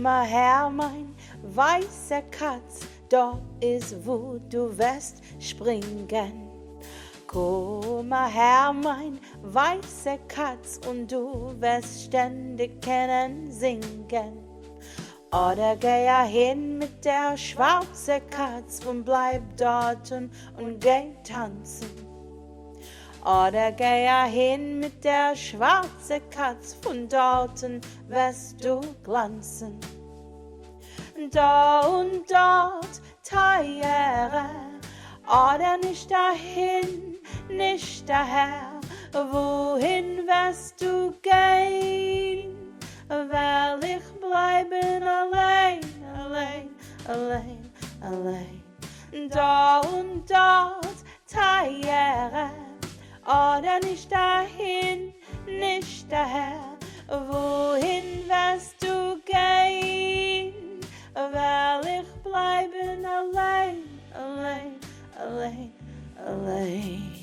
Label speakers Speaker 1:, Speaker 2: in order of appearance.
Speaker 1: Komm mal her, mein weißer Katz, dort ist, wo du wirst springen. Komm mal her, mein weißer Katz, und du wirst ständig können singen. Oder geh ja hin mit der schwarzen Katz und bleib dort und geh tanzen. Oder geh ja hin mit der schwarzen Katz, von dorten wirst du glanzen. Da und dort Teiere, oder nicht dahin, nicht daher. Wohin wirst du gehen? Weil ich bleiben allein, allein, allein, allein. Da und dort Teiere, oder nicht dahin, nicht daher. Wohin wirst du gehen? Weil ich bleiben allein, allein, allein, allein.